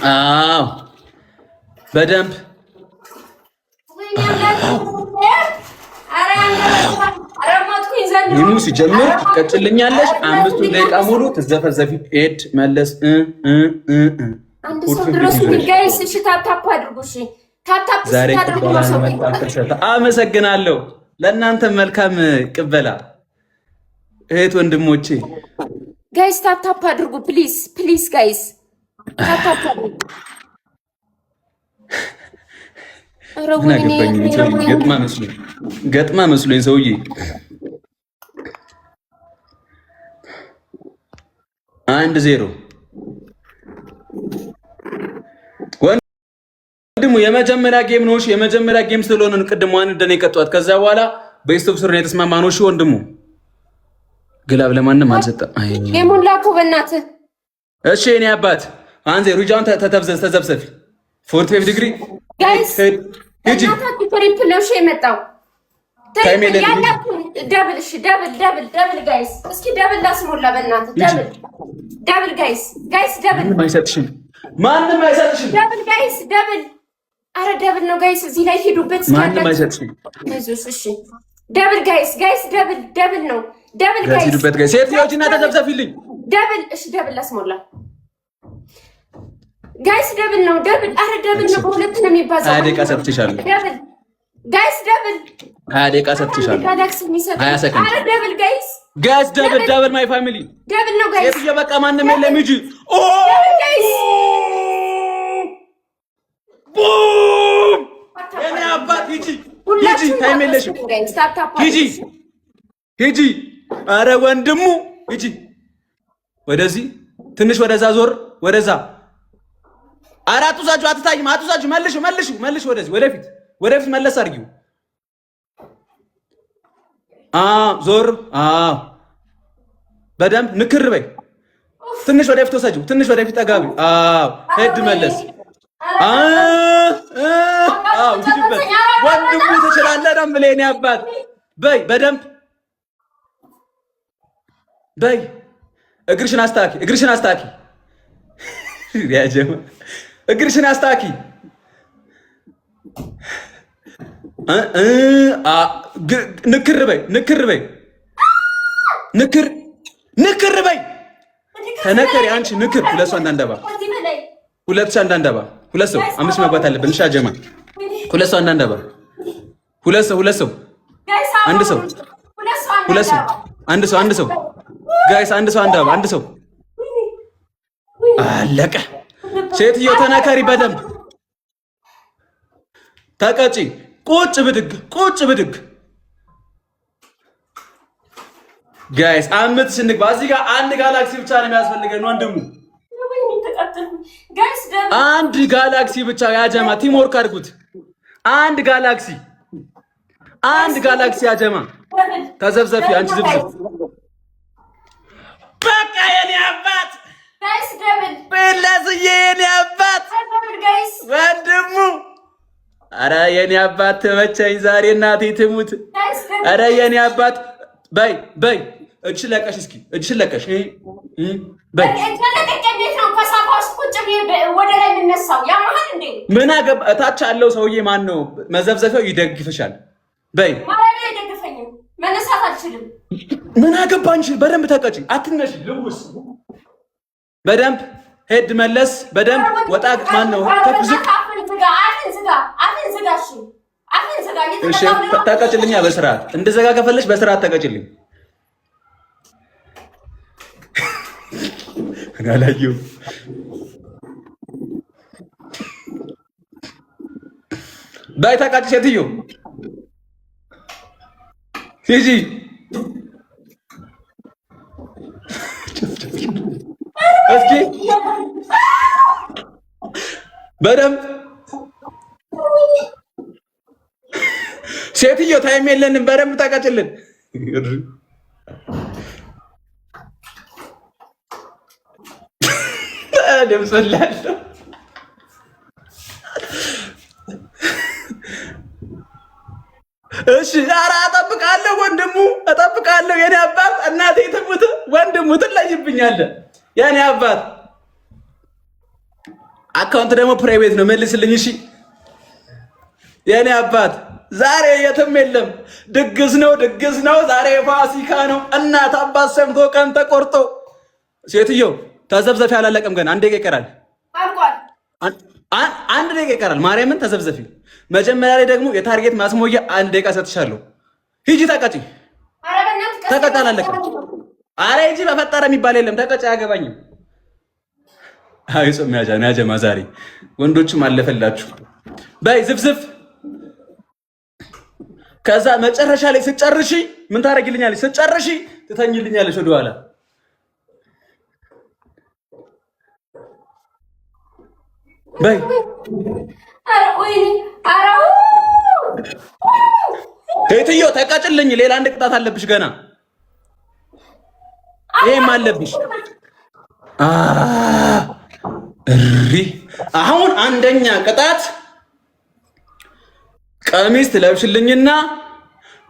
አዎ በደንብ ይሙ ሲጀምር ትቀጭልኛለሽ። 5 ደቂቃ ሙሉ ትዘፈዘፊ ሄድ መለስ አንድ ሰው ድረሱ ጋይስ። እሺ ታፕ አድርጉ። እሺ ታፕ ታድርጉ። አመሰግናለሁ። ለእናንተ መልካም ቅበላ እህት ወንድሞቼ። ጋይስ ታፕ አድርጉ ፕሊዝ ፕሊዝ ጋይስ ታፕ አድርጉ። ገጥማ መስሎኝ ሰውዬ 1-0 ወንድሙ የመጀመሪያ ጌም ነው። እሺ የመጀመሪያ ጌም ስለሆነ ቅድም ዋን እንደኔ የቀጧት ከዛ በኋላ በስቶፕ ስር ነው የተስማማነው። እሺ ወንድሙ ግላብ ለማንም አልሰጠም። አይ ጌሙን ላኩ በእናትህ። እሺ እኔ አባት 1-0 ሩጃውን ተዘብሰፊ 45 ዲግሪ ጋይስ እናታችሁ ትሪፕል ነው የመጣው። ደብል እሺ ደብል ጋይስ እስኪ ደብል ላስሞላ በእናትህ ደብል ጋይስ ደብል ማንም አይሰጥሽም ደብል ጋይስ ደብል አረ ደብል ነው ጋይስ እዚህ ላይ ሄዱበት ማንም አይሰጥሽም አይዞሽ እሺ ደብል ጋይስ ደብል ነው ደብል ጋይስ ሄዱበት ጋይስ ሴትዮችና ተዘብዘፊልኝ ደብል እሺ ደብል ላስሞላ ጋይስ ደብል ነው ደብል አረ ደብል ነው በሁለት ነው የሚባዛው። 20 ደቂቃ ሰጥቻለሁ ደብል ጋይስ ደብል 20 ደቂቃ ሰጥቻለሁ። ጋላክሲ የሚሰጥ 20 ሰከንድ አረ ደብል ጋይስ ደብል ማይ ፋሚሊ ደብል ነው ጋይስ ሴትዮ በቃ ማንም የለም ሂጂ ኦ ጋይስ ቡም የኔ አባት ሂጂ ታይም የለሽም ሂጂ አረ ወንድሙ ሂጂ ወደዚህ ትንሽ ወደዛ ዞር ወደዛ አራቱ ዛጁ አትታይም አትዛጁ መልሽ ወደዚህ ወደፊት መለስ አድርጊው ዞር በደንብ ንክር በይ ትንሽ ወደፊት ወሰጂው ትንሽ ወደፊት ጠጋቢ ሄድ መለስ ሂጂበት ወንድሙ ትችላለህ ነው የምልህ የኔ አባት በይ በደንብ በይ እግርሽን አስታኪ ያጀማ እግርሽን አስታኪ ንክር በይ ንክር በይ ተነከሪ አንቺ ንክር ሁለት ሰው እንዳንደባ ሁለት ሰው 5 መግባት አለብን። እሺ አጀማ ሁለት ሰው እንዳንደባ አንድ ሰው ጋይስ አንድ ሰው አለቀ። ሴትዮ ተነከሪ በደንብ ተቀጪ ቁጭ ብድግ ጋይስ አምጥ ስንግባ እዚህ ጋር አንድ ጋላክሲ ብቻ ነው የሚያስፈልገን ወንድሙ አንድ ጋላክሲ ብቻ ያጀማ ቲም ወርክ አድርጉት አንድ ጋላክሲ ያጀማ ተዘብዘፊ አንቺ ዝብዝብ በቃ የኔ አባት ጋይስ ደብል በላዝዬ የኔ አባት ወንድሙ አረ የኔ አባት ተመቸኝ ዛሬ እናቴ ትሙት አረ የኔ አባት በይ እጅሽን ለቀሽ በይ ምን አገባ እታች ያለው ሰውዬ ማን ነው መዘብዘፊያው ይደግፍሻል በይ መነሳት አልችልም ምን አገባ አንቺ በደንብ ተቀጪ አትነሽ ልውስ በደንብ ሄድ መለስ በደንብ ወጣ ማን ነው ተፍዝቅ እሺ ተቀጭልኛ በስርዓት እንደዘጋ ከፈለሽ በስርዓት ተቀጭልኝ አላየሁ በይ ተቀጭ ሴትዮ ሂጂ እስኪ በደንብ ሴትዮ ታይም የለንም በደንብ ታቃጭልን ደምሰላለሁ እሺ ኧረ እጠብቃለሁ የኔ አባት እናቴ ትሙት ወንድሙ ትለይብኛለህ የኔ አባት አካውንት ደግሞ ፕራይቬት ነው። መልስልኝ እሺ። የኔ አባት ዛሬ የትም የለም። ድግስ ነው ዛሬ ፋሲካ ነው። እናት አባት ሰምቶ ቀን ተቆርጦ። ሴትዮ ተዘብዘፊ አላለቀም ገና። አንድ ደቂቃ ይቀራል። አንድ ደቂቃ ይቀራል። ማርያምን ተዘብዘፊ። መጀመሪያ ላይ ደግሞ የታርጌት ማስሞያ አንድ ደቂቃ ሰጥሻለሁ። ሂጂ ተቀጪ። ተቀጪ አላለቀም። አረ ሂጂ በፈጠረ የሚባል የለም። ተቀጪ አያገባኝም። አይ ጾም ያጀማ ዛሬ ወንዶችም አለፈላችሁ። በይ ዝፍዝፍ። ከዛ መጨረሻ ላይ ስጨርሺ ምን ታደርጊልኛለሽ? ስጨርሺ ትተኝልኛለሽ ወደኋላ። በይ ሴትዮ ተቀጭልኝ። ሌላ አንድ ቅጣት አለብሽ ገና። ይሄም አለብሽ። እሪ አሁን አንደኛ ቅጣት ቀሚስ ትለብሽልኝና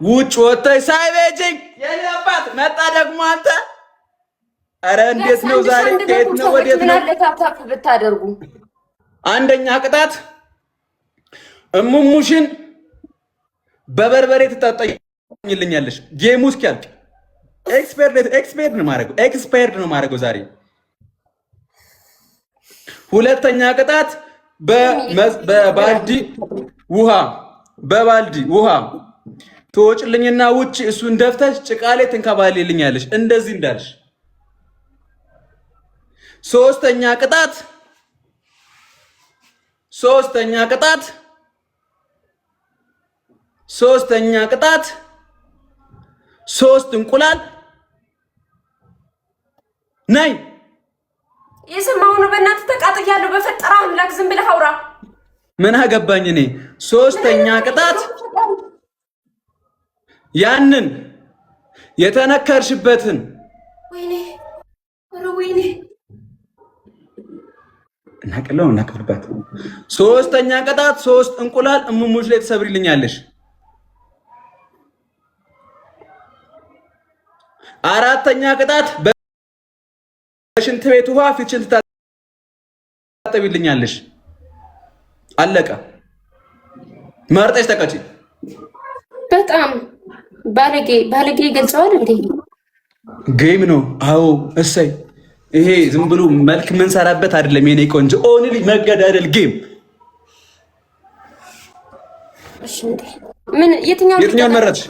ውጭ ወጥተሽ ሳይቤጂኝ የኔ አባት መጣ ደግሞ አንተ። አረ እንዴት ነው ዛሬ? ከየት ነው ወዴት ነው ብታደርጉ? አንደኛ ቅጣት እሙሙሽን በበርበሬ ትታጠኝልኛለሽ ጌሙ እስኪያልቅ። ኤክስፐርት ነው ማድረገው ዛሬ። ሁለተኛ ቅጣት በባልዲ ውሃ ትወጭልኝና ውጭ እሱን ደፍተሽ ጭቃ ላይ ትንከባልልኛለሽ እንደዚህ እንዳልሽ። ሶስተኛ ቅጣት 3 እንቁላል ነይ። የሰማው ነው። በእናትህ ተቃጥያለሁ። በፈጠራ አምላክ ዝም ብለህ አውራ። ምን አገባኝ እኔ። ሶስተኛ ቅጣት ያንን የተነከርሽበትን ወይኔ እናቀርባት። ሶስተኛ ቅጣት 3 እንቁላል እሙሙሽ ላይ ተሰብሪልኛለሽ። አራተኛ ቅጣት በሽንት ቤት ውሃ ፊትሽን ትታጠቢልኛለሽ። አለቀ። መርጠሽ ተቀጪ። በጣም ባለጌ ገልጸዋል እንዴ? ጌም ነው። አዎ እሰይ። ይሄ ዝም ብሎ መልክ የምንሰራበት አይደለም የኔ ቆንጆ። ኦንሊ መገዳደል ጌም። እሺ እንዴ ምን የትኛውን መረጥሽ?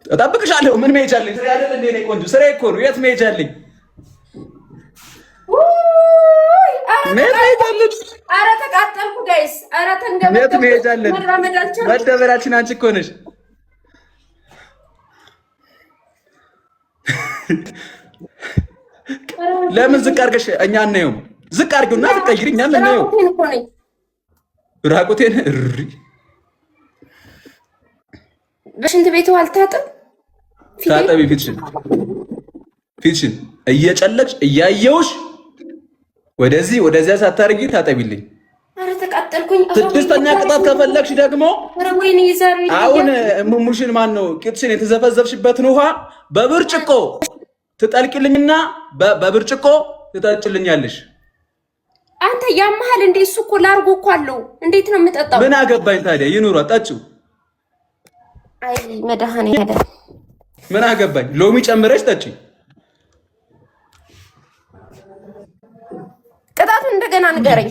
እጠብቅሻለሁ። ምን መሄጃለኝ? ስራ አይደል እንዴ የኔ ቆንጆ? ስራ እኮ ነው። የት መሄጃለኝ? ኧረ ተቃጠልኩ ጋይስ። ኧረ መደበራችን አንቺ እኮ ነሽ። ለምን ዝቅ አድርገሽ እኛ አናየውም? ዝቅ አድርጊውና ትቀይሪ። እኛ እናየው። ራቁቴን እሪ በሽንት ቤቱ አልታጠብ። ታጠቢ ፊትሽን እየጨለቅሽ እያየውሽ ወደዚህ ወደዚያ ሳታርጊ ታጠቢልኝ። ኧረ ተቃጠልኩኝ። ስድስተኛ ቅጣት ከፈለግሽ ደግሞ አሁን ሙሙሽን ማን ነው ቂጥሽን የተዘፈዘፍሽበትን ውሃ በብርጭቆ ትጠልቂልኝና በብርጭቆ ትጠጭልኛለሽ። አንተ ያመሃል እንዴ? እሱ እኮ ላርጎ እኮ አለው። እንዴት ነው የምጠጣው? ምን አገባኝ ታዲያ? ይኑሯ ጠጪው። አይ መድኃኒዓለም ምን አገባኝ? ሎሚ ጨምረሽ ጠጪ። ቅጣቱን እንደገና ንገረኝ።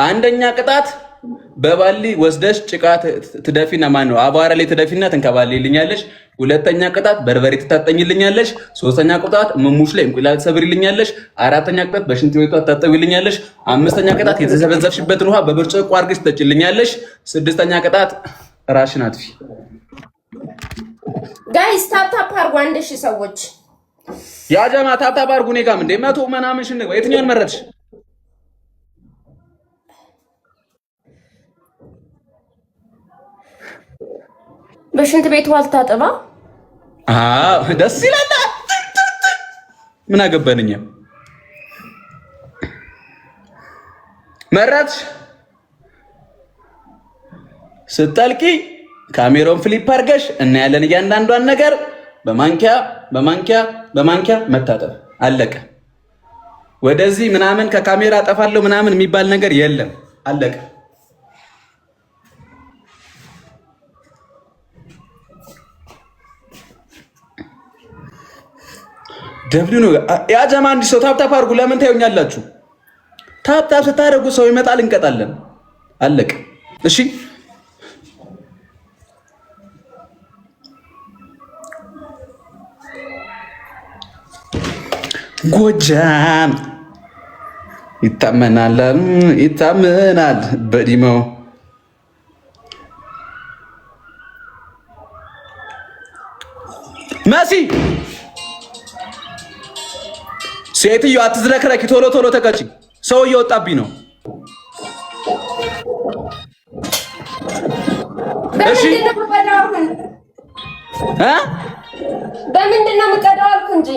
አንደኛ ቅጣት በባሊ ወስደሽ ጭቃ ትደፊና ማን ነው አቧራ ላይ ትደፊና ትንከባልልኛለሽ። ሁለተኛ ቅጣት በርበሬ ትታጠኝልኛለሽ። ሶስተኛ ቅጣት ሙሙሽ ላይ እንቁላል ትሰብሪልኛለሽ። አራተኛ ቅጣት በሽንት ቤቷ ታጠቢልኛለሽ። አምስተኛ ቅጣት የተዘፈዘፍሽበትን ውሃ በብርጭቆ አድርገሽ ትጠጪልኛለሽ። ስድስተኛ ቅጣት ራሽን አጥፊ። ጋይስ ታፕታፕ አርጉ። 1000 ሰዎች ያጀማ ታፕታፕ አርጉ። እኔ ጋርም እንደ 100 ምናምን ሽንገው የትኛውን መረጥሽ? በሽንት ቤቱ አልታጠባ። አዎ ደስ ይላል። ምን አገባንኛ? መረጥሽ? ስትጠልቂ ካሜራውን ፍሊፕ አድርገሽ እናያለን እያንዳንዷን ነገር። በማንኪያ መታጠብ። አለቀ። ወደዚህ ምናምን ከካሜራ ጠፋለሁ ምናምን የሚባል ነገር የለም። አለቀ። ደብሊው ነው ያ ጀማ። አንድ ሰው ታፕታፕ አድርጉ። ለምን ታዩኛላችሁ? ታፕታፕ ስታደርጉ ሰው ይመጣል፣ እንቀጣለን። አለቀ። እሺ ጎጃም ይታመናል በዲማው መሲ ሴትዮ አትዝረክረኪ፣ ቶሎ ቶሎ ተቀጪ። ሰው እየወጣብኝ ነው። እሺ በምንድን ነው የምቀዳው አልኩ እንጂ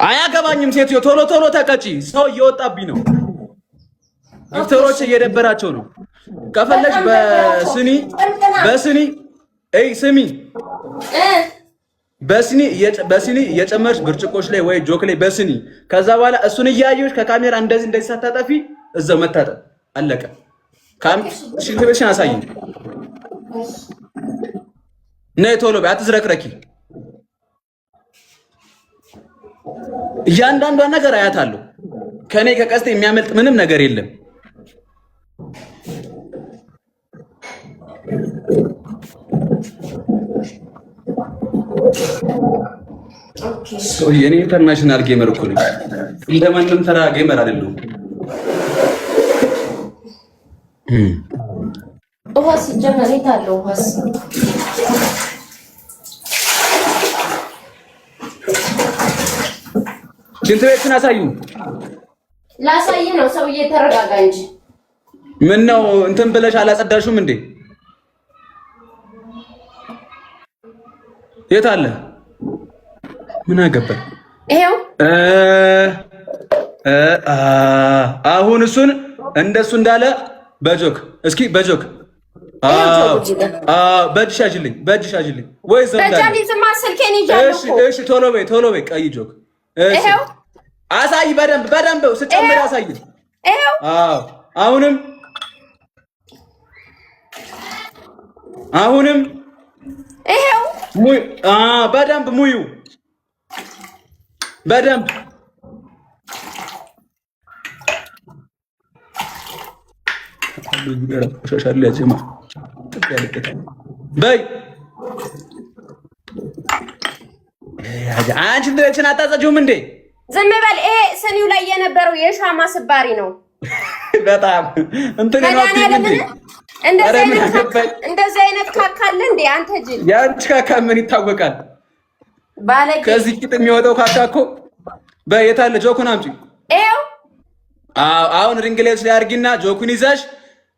አያገባኝም። ሴትዮ ቶሎ ቶሎ ተቀጪ፣ ሰው እየወጣብኝ ነው። ዶክተሮች እየደበራቸው ነው። ከፈለሽ በስኒ ስሚ፣ በስኒ እየጨመርሽ ብርጭቆች ላይ ወይ ጆክ ላይ በስኒ፣ ከዛ በኋላ እሱን እያየሽ ከካሜራ እንደዚህ ሳታጠፊ እዛው መታጠብ። አለቀ። ሽንት ቤትሽን አሳይኝ። ነይ ቶሎ በይ፣ አትዝረክረኪ። እያንዳንዷን ነገር አያታለሁ። ከኔ ከቀስቴ የሚያመልጥ ምንም ነገር የለም። የኔ ኢንተርናሽናል ጌመር እኮ ነኝ። እንደማንም ተራ ጌመር አይደለሁም። ውሃስ ጀመሬት አለው። ውሃስ ሽንት ቤትሽን አሳዩ። ላሳይ ነው ሰውዬ፣ ተረጋጋ እንጂ። ምን ነው እንትን ብለሽ አላጸዳሹም እንዴ? የት አለ? ምን አገባኝ? ይሄው አሁን እሱን እንደሱ እንዳለ በጆክ እስኪ በጆክ በእጅሽ አጅልኝ፣ በእጅሽ አጅልኝ ወይ ዘንዳል። እሺ ቶሎ በይ፣ ቶሎ በይ። ቀይ ጆክ ይሄው አሳይ። በደንብ ስጨምር አሳይ። ይሄው አሁንም ይሄው በደንብ ሙዩ፣ በደንብ በይ። አንቺ እንደችን አታጸጂውም እንዴ? ዝም በል። ይሄ ስኒው ላይ የነበረው የሻማ ስባሪ ነው። በጣም እንትን ነው። እንደዚህ አይነት ካካ አለ እንዴ? አንተ ጅል፣ ያንቺ ካካ ምን ይታወቃል? ባለጌ። ከዚህ ቂጥ የሚወጣው ካካ እኮ። በየት አለ? ጆኩን አምጪ። ይኸው። አሁን ሪንግሌት ላይ አድርጊና ጆኩን ይዘሽ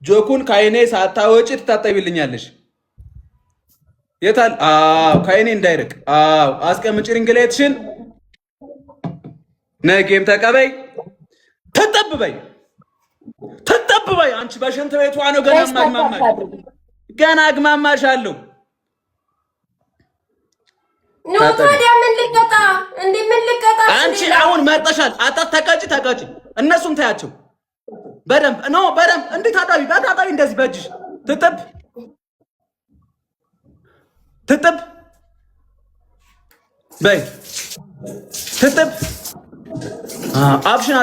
ጆኩን ከአይኔ ሳታወጪ ትታጠቢልኛለሽ። የት አለ? ከአይኔ እንዳይርቅ። አስቀምጪ ሪንግሌትሽን። ነገም ተቀበይ። ተጠብበይ። አንቺ በሽንት ቤቷ ነው ገና አግማማሻለሁ። አንቺ አሁን መርጠሻል። ተቀጪ። እነሱም ታያቸው በደንብ እንዴ ታጣቢ እንደዚህ በእጅሽ ትጥብ በይ።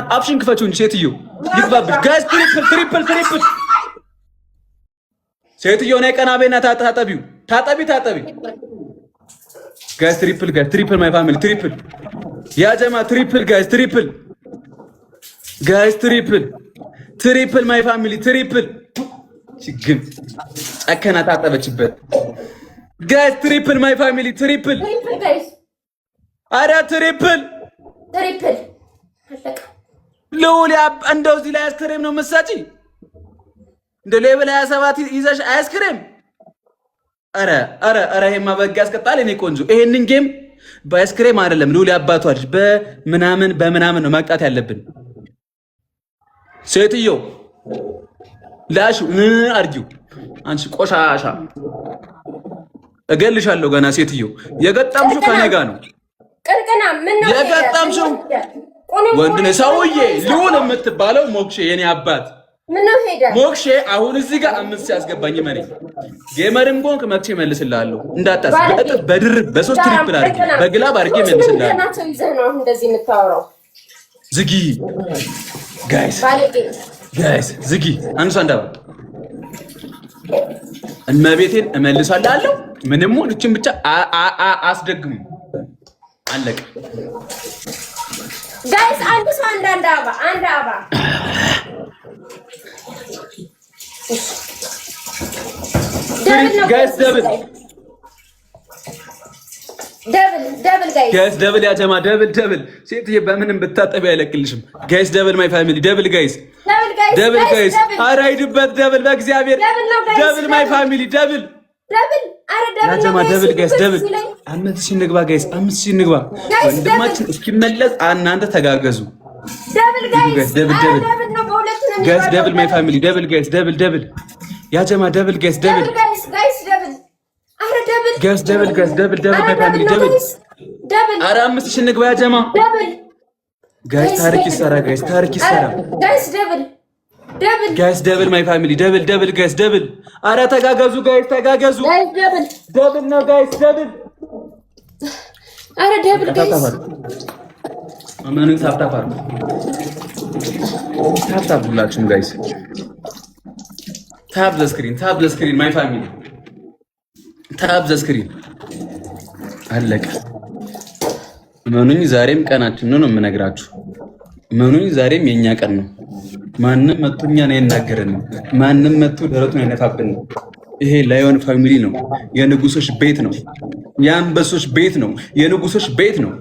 አፕሽን ክፈቹን። ሴትዮ ይግባብሽ። ጋይስ ትሪፕል ሴትዮ ነይ ቀና በይና ታጠቢው። ታጠቢ ጋይስ ትሪፕል ማይ ፋሚሊ ትሪፕል ያ ጀማ ትሪፕል ጋይስ ትሪፕል ማይ ፋሚሊ ትሪፕል ችግም ጨከና ታጠበችበት። ጋይስ ትሪፕል ማይ ፋሚሊ ትሪፕል አረ ትሪፕል ልውል እንደው እዚህ ላይ አይስክሬም ነው መሳጪ እንደ ሌብል 27 ይዘሽ አይስክሬም። አረ ይሄማ በግ ያስቀጣል። እኔ ቆንጆ ይሄንን ጌም በአይስክሬም አይደለም ልውል ያባቷ ልጅ በምናምን ነው መቅጣት ያለብን። ሴትዮ ላሹ አርጊው። አንቺ ቆሻሻ እገልሻለሁ ገና። ሴትዮ የገጠምሽው ከኔ ጋር ነው። ቅርቅና ምን ነው የገጠምሽው? ቁና ወንድ ነህ ሰውዬ። ልዑል የምትባለው ሞክሼ የኔ አባት ምነው ሄደ ሞክሼ። አሁን እዚህ ጋር 5 ሲያስገባኝ ማኔ ጌመርም ጎንክ መክቼ መልስልሃለሁ። እንዳታስ በድርብ በ3 ትሪፕል አድርጌ በግላብ አድርጌ መልስልሃለሁ። ናቸው ይዘህ ነው እንደዚህ የምታወራው። ዝጊ ጋይስ ዝጊ። አንሳ እንዳባ እመቤቴን እመልሳለሁ። ምንም እችን ብቻ አስደግሙ። አለቀ ጋይስ። አንድ ሰው አንድ አባ ጋይስ ደብል ጋይስ ደብል ያጀማ ደብል ሴትዬ በምንም ብታጠቢ አይለቅልሽም። ጋይስ ደብል ማይ ፋሚሊ ደብል ጋይስ ደብል ጋይስ ኧረ ሂድበት ደብል በእግዚአብሔር ደብል ማይ ፋሚሊ ደብል ያጀማ ደብል ጋይስ ደብል 5,000 እንግባ ጋይስ 5,000 እንግባ። ወንድማችን እስኪመለስ እናንተ ተጋገዙ። ጋይስ ደብል ጋይስ ደብል ማይ ፋሚሊ ደብል ጋይስ ደብል ያጀማ ደብል ጋይስ ደብል ጋይስ ደብል ማይ ፋሚሊ ደብል ኧረ 5,000 እንግባ ያጀማ ጋይስ ታሪክ ይሰራ ጋይስ ታሪክ ይሰራ ጋይስ ደብል ማይ ፋሚሊ ደብል ጋይስ ደብል ኧረ ተጋገዙ ጋይስ ተጋገዙ ደብል ነው ጋይስ ደብል ኧረ ደብል ጋይስ አማኑን ታፕታፕ ሁላችሁም ጋይስ ታፕ ዘ ስክሪን ማይ ፋሚሊ ታፕ ዘ ስክሪን አለቀ። እመኑኝ ዛሬም ቀናችን ነው የምነግራችሁ። እመኑኝ ዛሬም የኛ ቀን ነው። ማንም መጥቶ እኛን አይናገረንም። ማንም መጥቶ ደረቱን አይነፋብን። ይሄ ላዮን ፋሚሊ ነው። የንጉሶች ቤት ነው። የአንበሶች ቤት ነው። የንጉሶች ቤት ነው።